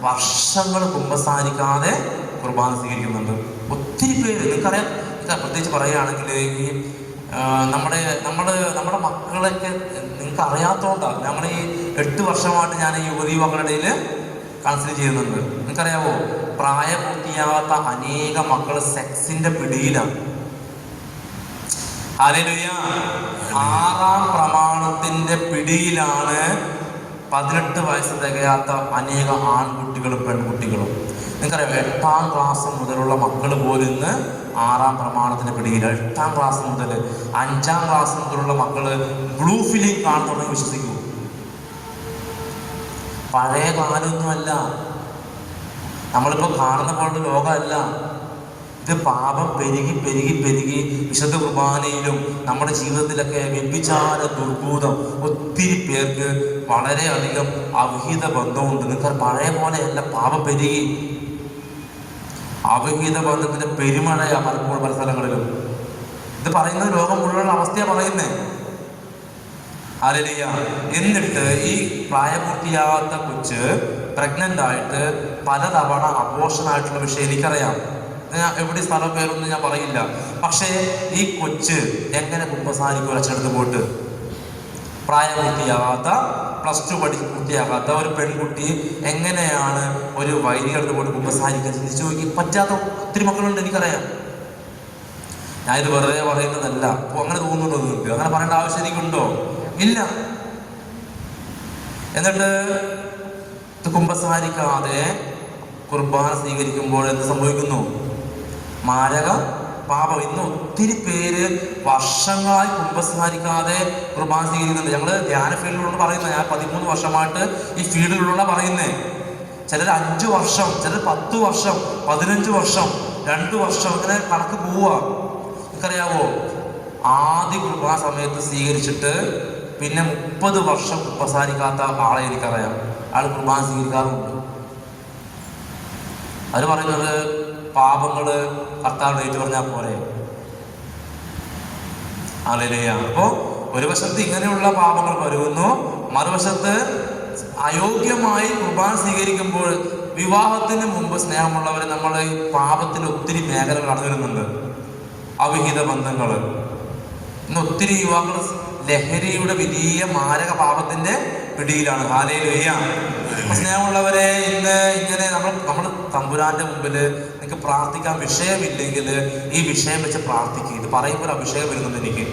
വർഷങ്ങൾ കുമ്പസാരിക്കാതെ കുർബാന സ്വീകരിക്കുന്നുണ്ട്. ഒത്തിരി പേര് നിങ്ങൾക്കറിയാം. പ്രത്യേകിച്ച് പറയുകയാണെങ്കിൽ ഈ നമ്മുടെ മക്കളൊക്കെ നിങ്ങൾക്ക് അറിയാത്തതുകൊണ്ടാണ്. ഞങ്ങൾ ഈ 8 വർഷമായിട്ട് ഞാൻ ഈ യുവതീ ഇടയിൽ കൺസിഡർ ചെയ്യുന്നുണ്ട്. നിങ്ങൾക്കറിയാവോ, പ്രായപൂർത്തിയാകാത്ത അനേക മക്കൾ സെക്സിന്റെ പിടിയിലാണ്. ഹല്ലേലൂയ. 6-ാം പ്രമാണത്തിന്റെ പിടിയിലാണ് 18 വയസ്സ് തികയാത്ത അനേക ആൺകുട്ടികളും പെൺകുട്ടികളും. നിങ്ങൾക്കറിയാം, 8-ാം ക്ലാസ് മുതലുള്ള മക്കൾ പോലും ഇന്ന് 6-ാം പ്രമാണത്തിന്റെ പിടിയിൽ. 8-ാം ക്ലാസ് മുതൽ 5-ാം ക്ലാസ് മുതലുള്ള മക്കള് ബ്ലൂ ഫിലിം കാണുന്നുണ്ടെന്ന് വിശ്വസിക്കൂ. പഴയ കാലമൊന്നുമല്ല, നമ്മളിപ്പോൾ കാണുന്ന പോലുള്ള ലോകമല്ല. ഇത് പാപം പെരുകി പെരുകി പെരുകി വിശുദ്ധ കുർബാനയിലും നമ്മുടെ ജീവിതത്തിലൊക്കെ വ്യഭിചാര ദുർഭൂതം ഒത്തിരി പേർക്ക് വളരെയധികം അവിഹിത ബന്ധമുണ്ട്. നിങ്ങൾക്ക് പഴയ പോലെയല്ല, പാപം പെരുകി. അവിഹിത ബന്ധത്തിന്റെ പെരുമഴയാ പലപ്പോഴും പല സ്ഥലങ്ങളിലും. ഇത് പറയുന്നത് ലോകം മുഴുവനുള്ള അവസ്ഥയാണ് പറയുന്നേ. ഹല്ലേലൂയ. എന്നിട്ട് ഈ പ്രായപൂർത്തിയാകാത്ത കൊച്ച് പ്രഗ്നന്റ് ആയിട്ട് പലതവണ അബോർഷനായിട്ടുള്ള വിഷയം എനിക്കറിയാം. ഞാൻ എവിടെ സ്ഥലം പേരൊന്നും ഞാൻ പറയില്ല. പക്ഷേ ഈ കൊച്ച് എങ്ങനെ കുമ്പസാരിക്കും? അച്ഛനടുത്ത് പോയിട്ട് പ്രായപൂർത്തിയാകാത്ത +2 പൂർത്തിയാകാത്ത ഒരു പെൺകുട്ടി എങ്ങനെയാണ് ഒരു വൈദികരുടെ പോയിട്ട് കുമ്പസാരിക്കാൻ ചിന്തിച്ചു നോക്കി? പറ്റാത്ത ഒത്തിരി മക്കളുണ്ട്, എനിക്കറിയാം. ഞാനിത് വെറുതെ പറയുന്നതല്ല. അങ്ങനെ തോന്നുന്നുണ്ടോ നിങ്ങൾക്ക്? അങ്ങനെ പറയേണ്ട ആവശ്യം എനിക്കുണ്ടോ? ഇല്ല. എന്നിട്ട് കുമ്പസാരിക്കാതെ കുർബാന സ്വീകരിക്കുമ്പോൾ എന്ത് സംഭവിക്കുന്നു? മാരക പാപം. ഇന്ന് ഒത്തിരി പേര് വർഷങ്ങളായി കുമ്പസാരിക്കാതെ കുർബാന സ്വീകരിക്കുന്നുണ്ട്. ഞങ്ങൾ ധ്യാന ഫീൽഡിലുള്ള പറയുന്നത്, ഞാൻ 13 വർഷമായിട്ട് ഈ ഫീൽഡിലുള്ള പറയുന്നേ. ചിലർ 5 വർഷം, ചിലർ 10 വർഷം, 15 വർഷം, 2 വർഷം, ഇങ്ങനെ കണക്ക് പോവുക. നിങ്ങൾക്കറിയാവോ, ആദ്യ കുർബാന സമയത്ത് സ്വീകരിച്ചിട്ട് പിന്നെ 30 വർഷം കുമ്പസാരിക്കാത്ത ആളെ എനിക്കറിയാം. ആൾ കുർബാന സ്വീകരിക്കാറുണ്ട്. അവർ പറയുന്നത് പാപങ്ങള് കർത്താവ് ഏറ്റു പറഞ്ഞാൽ പോരെ. ഹല്ലേലൂയ. അപ്പോ ഒരു വശത്ത് ഇങ്ങനെയുള്ള പാപങ്ങൾ വരുന്നു, മറുവശത്ത് അയോഗ്യമായി കുർബാന സ്വീകരിക്കുമ്പോൾ വിവാഹത്തിന് മുമ്പ് സ്നേഹമുള്ളവർ നമ്മൾ ഈ പാപത്തിൽ ഒത്തിരി മേഖലകൾ കടന്നു വരുന്നുണ്ട്. അവിഹിത ബന്ധങ്ങള്. ഇന്ന് ഒത്തിരി യുവാക്കൾ ലഹരിയുടെ വലിയ മാരക പാപത്തിന്റെ പിടിയിലാണ്. ഹല്ലേലൂയ. സ്നേഹമുള്ളവരെ, ഇന്ന് ഇങ്ങനെ നമ്മൾ തമ്പുരാന്റെ മുമ്പിൽ നിങ്ങൾക്ക് പ്രാർത്ഥിക്കാൻ വിഷയമില്ലെങ്കിൽ ഈ വിഷയം വെച്ച് പ്രാർത്ഥിക്കുക. ഇത് പറയുമ്പോൾ അഭിഷേകം വരുന്നുണ്ട് എനിക്ക്.